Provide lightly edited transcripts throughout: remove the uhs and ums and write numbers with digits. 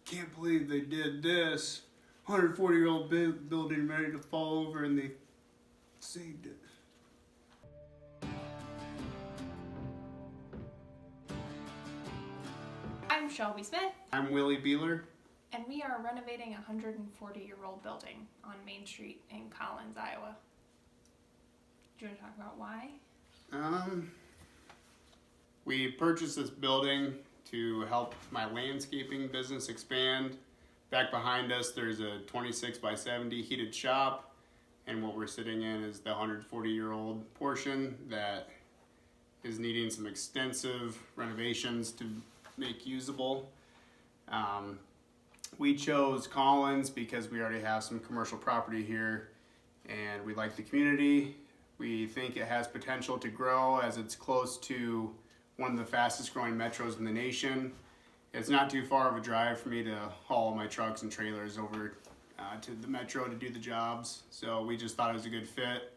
can't believe they did this. 140-year-old building ready to fall over, and they saved it. I'm Shelby Smith. I'm Willie Beeler. And we are renovating a 140-year-old building on Main Street in Collins, Iowa. Do you want to talk about why? We purchased this building to help my landscaping business expand. Back behind us, there's a 26 by 70 heated shop, and what we're sitting in is the 140-year-old portion that is needing some extensive renovations to make usable. We chose Collins because we already have some commercial property here, and we like the community. We think it has potential to grow as it's close to one of the fastest growing metros in the nation. It's not too far of a drive for me to haul my trucks and trailers over to the metro to do the jobs. So we just thought it was a good fit.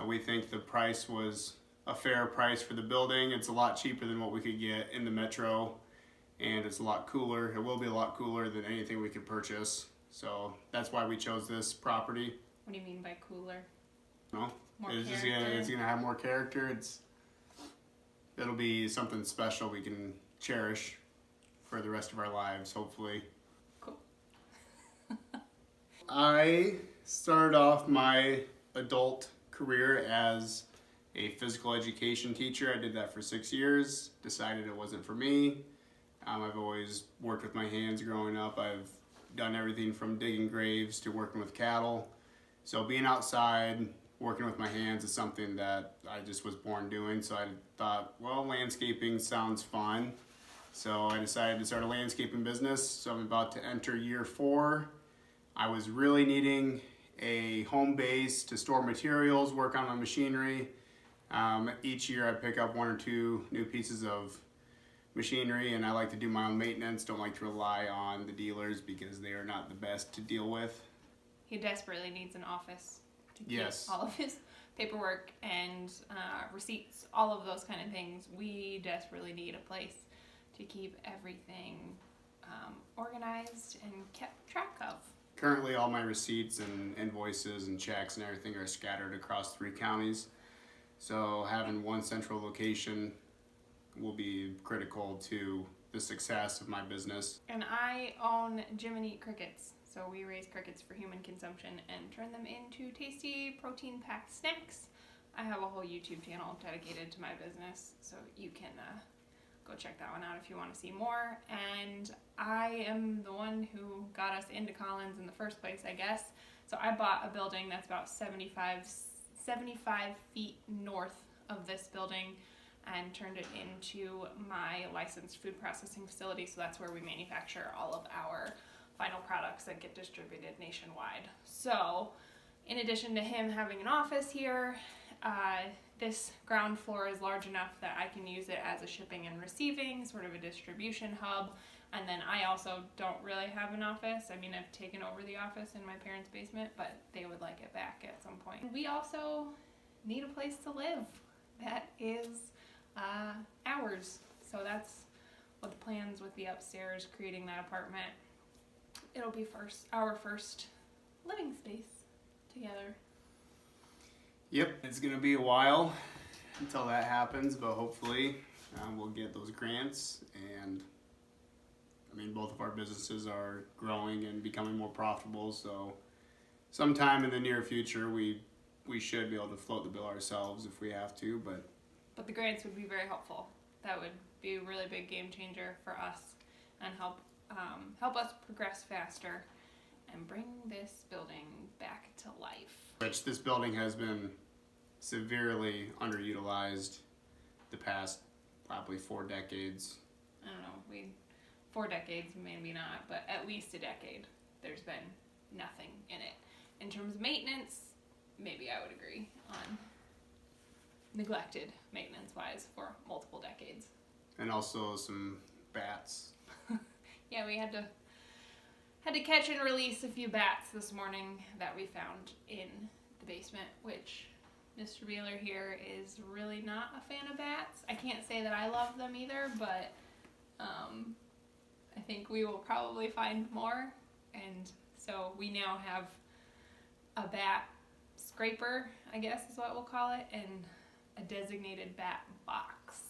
We think the price was a fair price for the building. It's a lot cheaper than what we could get in the metro, and it's a lot cooler. It will be a lot cooler than anything we could purchase. So that's why we chose this property. What do you mean by cooler? No, It's gonna have more character. It'll be something special we can cherish for the rest of our lives, hopefully. Cool. I started off my adult career as a physical education teacher. I did that for 6 years, decided it wasn't for me. I've always worked with my hands growing up. I've done everything from digging graves to working with cattle. So being outside, working with my hands is something that I just was born doing. So I thought, well, landscaping sounds fun. So I decided to start a landscaping business. So I'm about to enter year 4. I was really needing a home base to store materials, work on my machinery. Each year I pick up 1 or 2 new pieces of machinery, and I like to do my own maintenance. Don't like to rely on the dealers because they are not the best to deal with. He desperately needs an office to keep Yes. all of his paperwork and receipts, all of those kind of things. We desperately need a place to keep everything organized and kept track of. Currently, all my receipts and invoices and checks and everything are scattered across 3 counties. So having one central location will be critical to the success of my business. And I own Jim and Eat Crickets. So we raise crickets for human consumption and turn them into tasty protein-packed snacks. I have a whole YouTube channel dedicated to my business, so you can go check that one out if you want to see more. And I am the one who got us into Collins in the first place, I guess. So I bought a building that's about 75 feet north of this building and turned it into my licensed food processing facility. So that's where we manufacture all of our final products that get distributed nationwide. So in addition to him having an office here, this ground floor is large enough that I can use it as a shipping and receiving, sort of a distribution hub. And then I also don't really have an office. I mean, I've taken over the office in my parents' basement, but they would like it back at some point. We also need a place to live that is ours. So that's what the plans with the upstairs, creating that apartment. It'll be our first living space together. Yep, it's gonna be a while until that happens, but hopefully we'll get those grants. And I mean, both of our businesses are growing and becoming more profitable, so sometime in the near future we should be able to float the bill ourselves if we have to. But the grants would be very helpful. That would be a really big game changer for us and help us progress faster and bring this building back to life. Which this building has been severely underutilized the past probably 4 decades. I don't know, 4 decades, maybe not, but at least a decade. There's been nothing in it. In terms of maintenance, maybe I would agree on neglected maintenance-wise for multiple decades. And also some bats. Yeah, we had to catch and release a few bats this morning that we found in the basement, which Mr. Beeler here is really not a fan of bats. I can't say that I love them either, but I think we will probably find more, and so we now have a bat scraper, I guess is what we'll call it, and a designated bat box.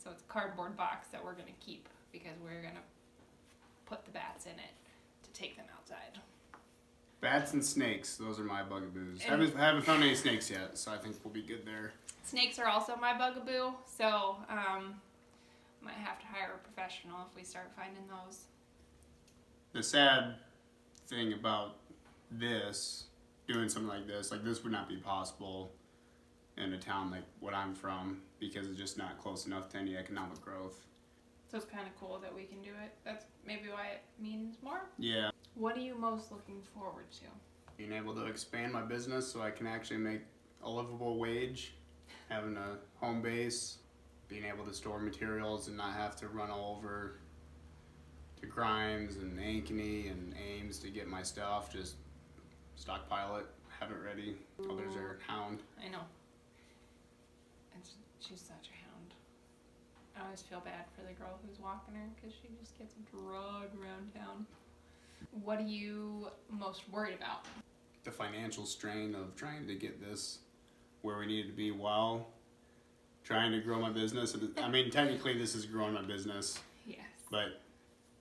So it's a cardboard box that we're going to keep because we're going to put the bats in it to take them outside. Bats and snakes, those are my bugaboos. Haven't found any snakes yet, so I think we'll be good there. Snakes are also my bugaboo, so might have to hire a professional if we start finding those. The sad thing about this, doing something like this would not be possible in a town like what I'm from because it's just not close enough to any economic growth. So it's kind of cool that we can do it. That's maybe why it means more. Yeah. What are you most looking forward to? Being able to expand my business so I can actually make a livable wage, having a home base, being able to store materials and not have to run all over to Grimes and Ankeny and Ames to get my stuff, just stockpile it, have it ready. Oh, there's our hound. I know. She's such a hound. I always feel bad for the girl who's walking her because she just gets dragged around town. What are you most worried about? The financial strain of trying to get this where we need it to be while trying to grow my business. I mean, technically this is growing my business. Yes. But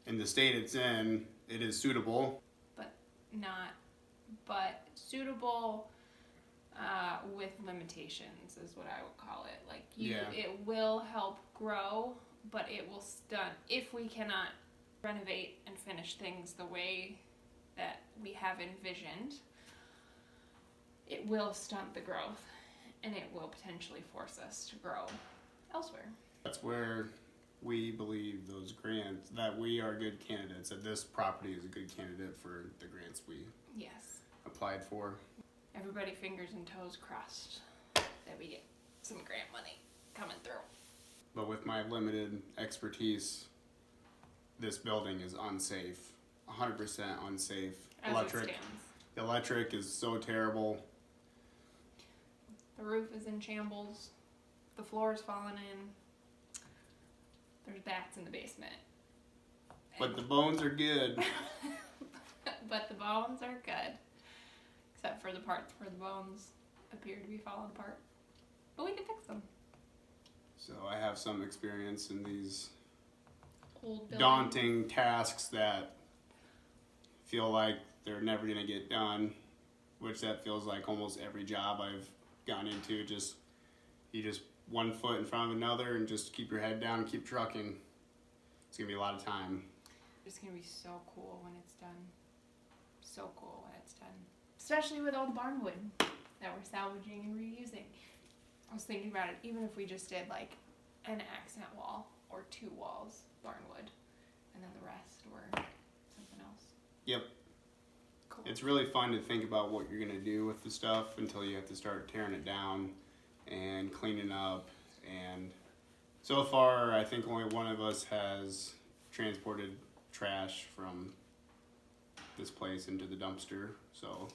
in the state it's in, it is suitable. But suitable with limitations is what I would call it. Like it will help grow, but it will stunt if we cannot renovate and finish things the way that we have envisioned. It will stunt the growth, and it will potentially force us to grow elsewhere. That's where we believe those grants, that we are good candidates, that this property is a good candidate for the grants we applied for. Everybody fingers and toes crossed that we get some grant money coming through. But with my limited expertise, this building is unsafe, 100% unsafe. As it stands. The electric is so terrible. The roof is in shambles. The floor is falling in. There's bats in the basement. But the bones are good. But the bones are good. Except for the parts where the bones appear to be falling apart. But we can fix them. So I have some experience in these Old building. daunting tasks that feel like they're never going to get done, which that feels like almost every job I've gone into. You just one foot in front of another and just keep your head down and keep trucking. It's going to be a lot of time. It's going to be so cool when it's done. So cool when it's done. Especially with all the barn wood that we're salvaging and reusing. I was thinking about it, even if we just did like an accent wall or 2 walls, barn wood, and then the rest were something else. Yep. Cool. It's really fun to think about what you're going to do with the stuff until you have to start tearing it down and cleaning up. And so far, I think only one of us has transported trash from this place into the dumpster. So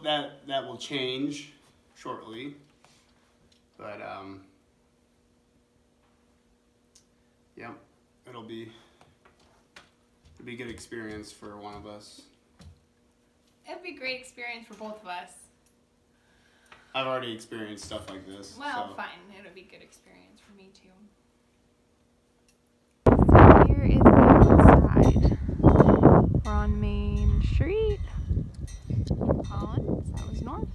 that will change shortly. But yep, it'll be a good experience for one of us. It'd be a great experience for both of us. I've already experienced stuff like this. Well, so. fine. It'll be a good experience for me too. So here is the outside. We're on Main Street in Collins. That was north.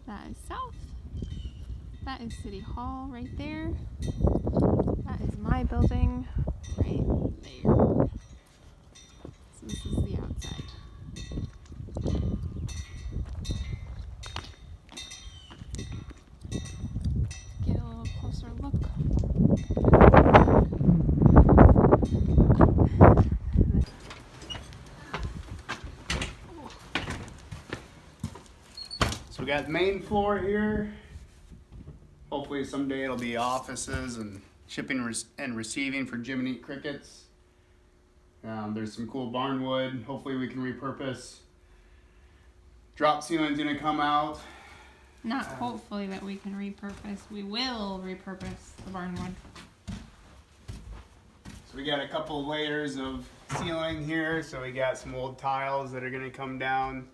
That is south. That is City Hall right there. That is my building right there. So this is the outside. Get a little closer look. So we got the main floor here. Hopefully someday it'll be offices and shipping and receiving for Jiminy Crickets. There's some cool barnwood. Hopefully we can repurpose. Drop ceiling's gonna come out. Not hopefully that we can repurpose. We will repurpose the barnwood. So we got a couple of layers of ceiling here. So we got some old tiles that are gonna come down.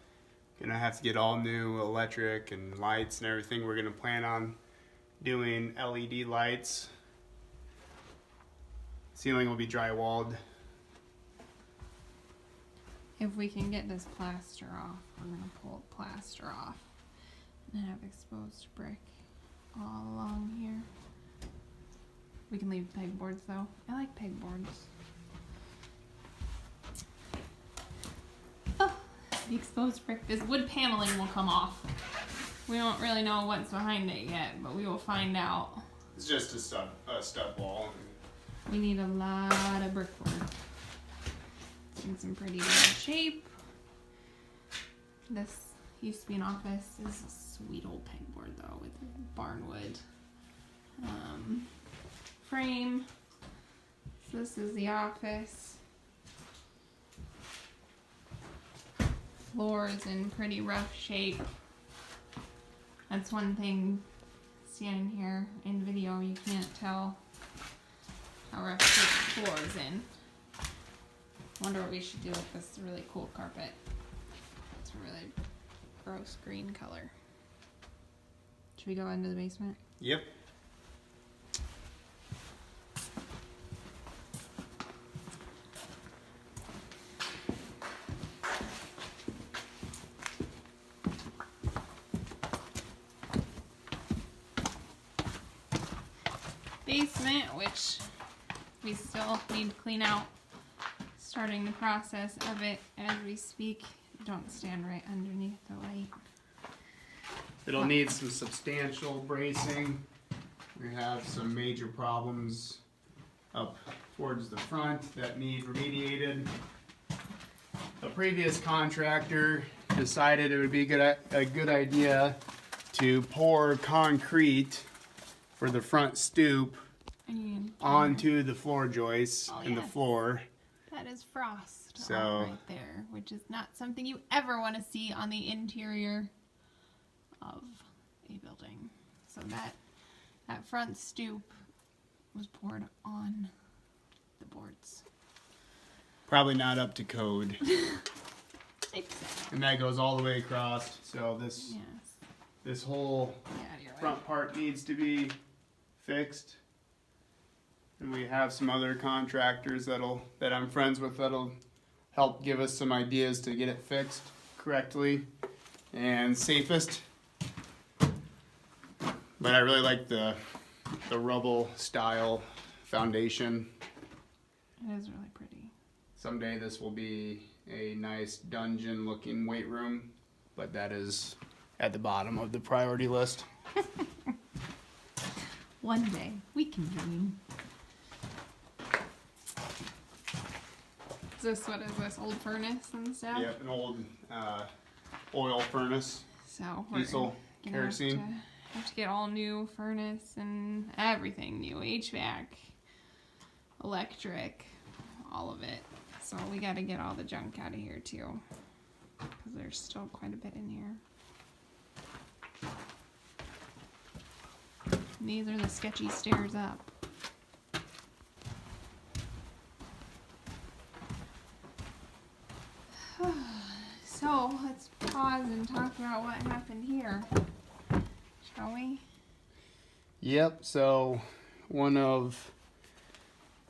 Gonna have to get all new electric and lights and everything. We're gonna plan on doing LED lights. Ceiling will be drywalled. If we can get this plaster off, we're gonna pull plaster off and have exposed brick all along here. We can leave pegboards though. I like pegboards. Oh, the exposed brick. This wood paneling will come off. We don't really know what's behind it yet, but we will find out. It's just a stud wall. We need a lot of brickwork. It's in some pretty good shape. This used to be an office. This is a sweet old pegboard though with barnwood frame. So this is the office. Floor is in pretty rough shape. That's one thing standing here in video, you can't tell how rough shape the floor is in. Wonder what we should do with this really cool carpet. It's a really gross green color. Should we go into the basement? Yep. Basement, which we still need to clean out. Starting the process of it as we speak. Don't stand right underneath the light. It'll need some substantial bracing. We have some major problems up towards the front that need remediated. A previous contractor decided it would be a good idea to pour concrete for the front stoop onto the floor joists in the floor. That is frost So right there, which is not something you ever want to see on the interior of a building. So that front stoop was poured on the boards. probably not up to code. Safe to say. And that goes all the way across. So this Yes. this whole Yeah, you're right. front part needs to be fixed. And we have some other contractors that I'm friends with that'll help give us some ideas to get it fixed correctly and safest. But I really like the rubble style foundation. It is really pretty. Someday this will be a nice dungeon looking weight room, but that is at the bottom of the priority list. One day we can dream. What is this, old furnace and stuff? Yep, an old oil furnace. So we're Diesel, gonna kerosene. have to get all new furnace and everything, new HVAC, electric, all of it. So we got to get all the junk out of here too, because there's still quite a bit in here. And these are the sketchy stairs up. So let's pause and talk about what happened here, shall we? Yep, so one of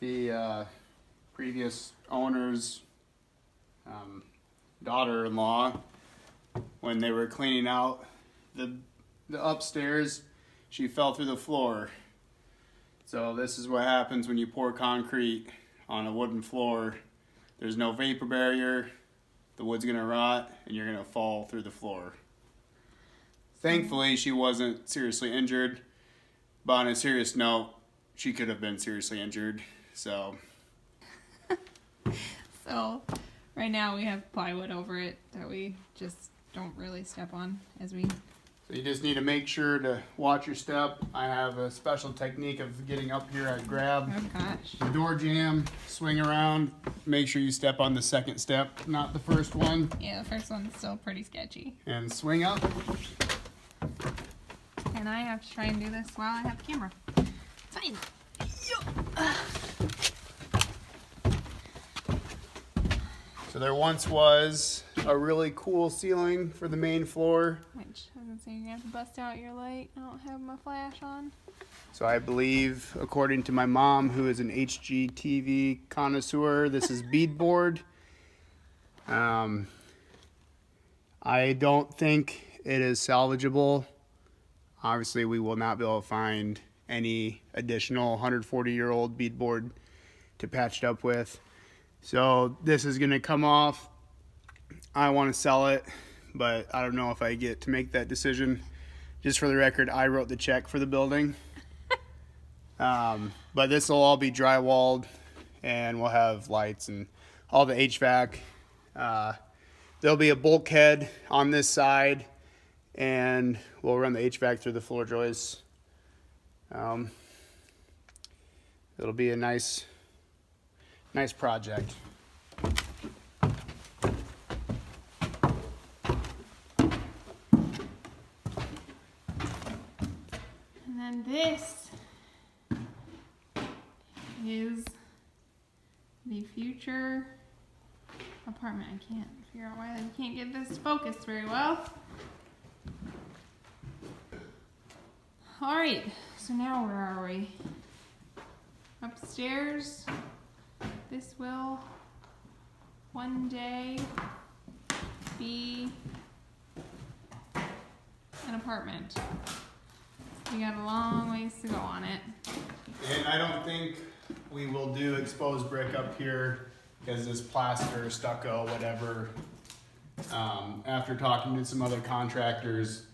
the previous owner's daughter-in-law, when they were cleaning out the upstairs, she fell through the floor. So this is what happens when you pour concrete on a wooden floor. There's no vapor barrier, the wood's gonna rot, and you're gonna fall through the floor. Thankfully, she wasn't seriously injured, but on a serious note, she could have been seriously injured, so. So right now we have plywood over it that we just don't really step on as we... So you just need to make sure to watch your step. I have a special technique of getting up here. I grab Oh gosh. the door jamb, swing around, make sure you step on the second step, not the first one, Yeah, the first one's still pretty sketchy. and swing up. And I have to try and do this while I have the camera. Fine. So there once was a really cool ceiling for the main floor. Which I was gonna say you're gonna have to bust out your light. I don't have my flash on. So I believe, according to my mom, who is an HGTV connoisseur, this is beadboard. I don't think it is salvageable. Obviously, we will not be able to find any additional 140-year-old beadboard to patch it up with. So this is going to come off. I want to sell it, but I don't know if I get to make that decision. Just for the record, I wrote the check for the building. But this will all be drywalled, and we'll have lights and all the HVAC. There'll be a bulkhead on this side, and we'll run the HVAC through the floor joists. It'll be a nice project. And then this is the future apartment. I can't figure out why I can't get this focused very well. Alright, so now where are we? Upstairs. This will one day be an apartment. We got a long ways to go on it. And I don't think we will do exposed brick up here because this plaster, stucco, whatever. After talking to some other contractors,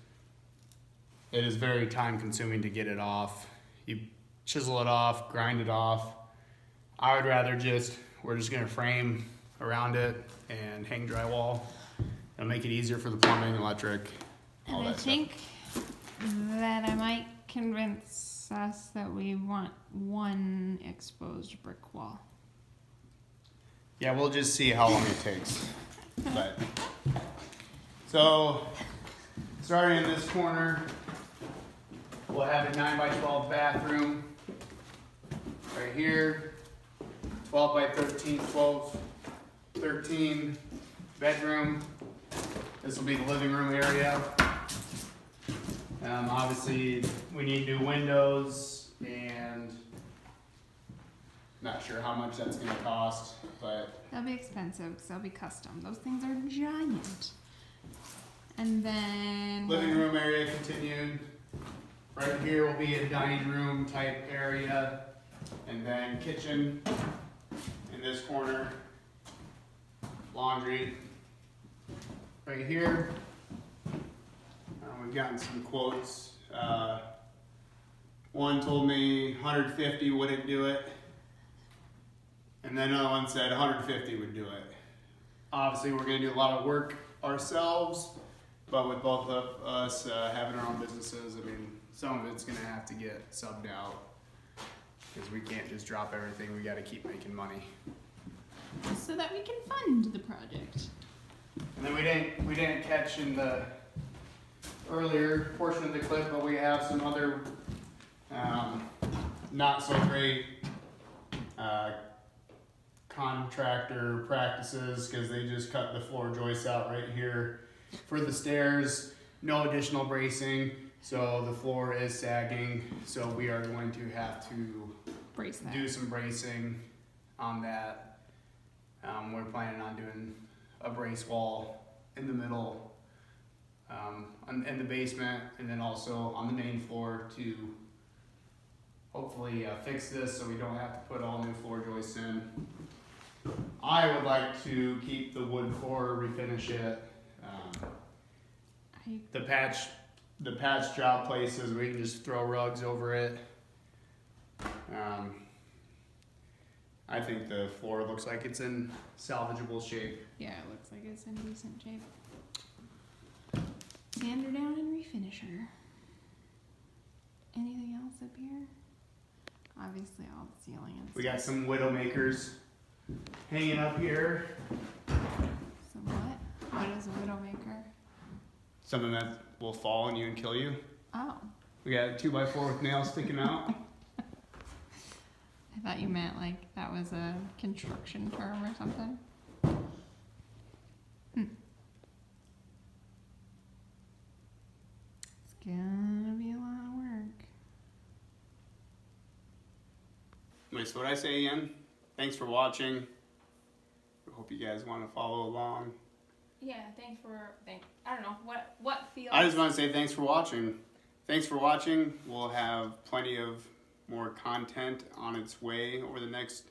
it is very time consuming to get it off. You chisel it off, grind it off. I would rather we're just gonna frame around it and hang drywall. It'll make it easier for the plumbing, electric, all And I that stuff. think that I might convince us that we want one exposed brick wall. Yeah, we'll just see how long it takes. But so starting in this corner, we'll have a 9x12 bathroom right here, 12 by 13, 13 bedroom. This will be the living room area. Obviously, we need new windows, and not sure how much that's going to cost, but That'll be expensive because they'll be custom. Those things are giant. And then living room area continued. Right here will be a dining room type area, and then kitchen in this corner, laundry right here. We've gotten some quotes. One told me 150 wouldn't do it, and then another one said 150 would do it. Obviously, we're going to do a lot of work ourselves, but with both of us having our own businesses, I mean, some of it's going to have to get subbed out because we can't just drop everything. We got to keep making money. so that we can fund the project. And then we didn't catch in the earlier portion of the clip, but we have some other not so great contractor practices because they just cut the floor joists out right here for the stairs. No additional bracing, so the floor is sagging. So we are going to have to Brace that. do some bracing on that. We're planning on doing a brace wall in the middle, in the basement, and then also on the main floor to hopefully fix this so we don't have to put all new floor joists in. I would like to keep the wood floor, refinish it. The patch job places we can just throw rugs over it. I think the floor looks like it's in salvageable shape. Yeah, it looks like it's in decent shape. Sand her down and refinish her. Anything else up here? Obviously all the ceiling and We got stuff. some widowmakers hanging up here. So what? What is a widowmaker? Something that will fall on you and kill you. Oh. We got a 2x4 with nails sticking out. I thought you meant like that was a construction term or something. so what I say again, thanks for watching. I hope you guys want to follow along. Yeah, I don't know, what feels... I just want to say thanks for watching. Thanks for watching. We'll have plenty of more content on its way over the next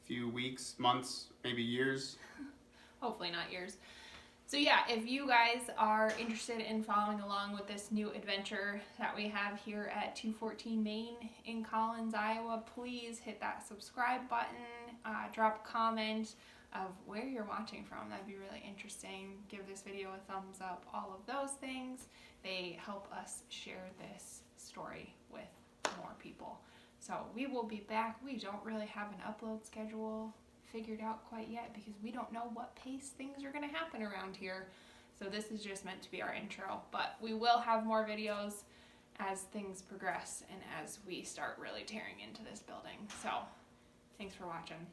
few weeks, months, maybe years. Hopefully not years. So yeah, if you guys are interested in following along with this new adventure that we have here at 214 Main in Collins, Iowa, please hit that subscribe button, drop a comment of where you're watching from. That'd be really interesting. Give this video a thumbs up, all of those things. They help us share this story with more people. So we will be back. We don't really have an upload schedule figured out quite yet because we don't know what pace things are going to happen around here. So this is just meant to be our intro, but we will have more videos as things progress and as we start really tearing into this building. So thanks for watching.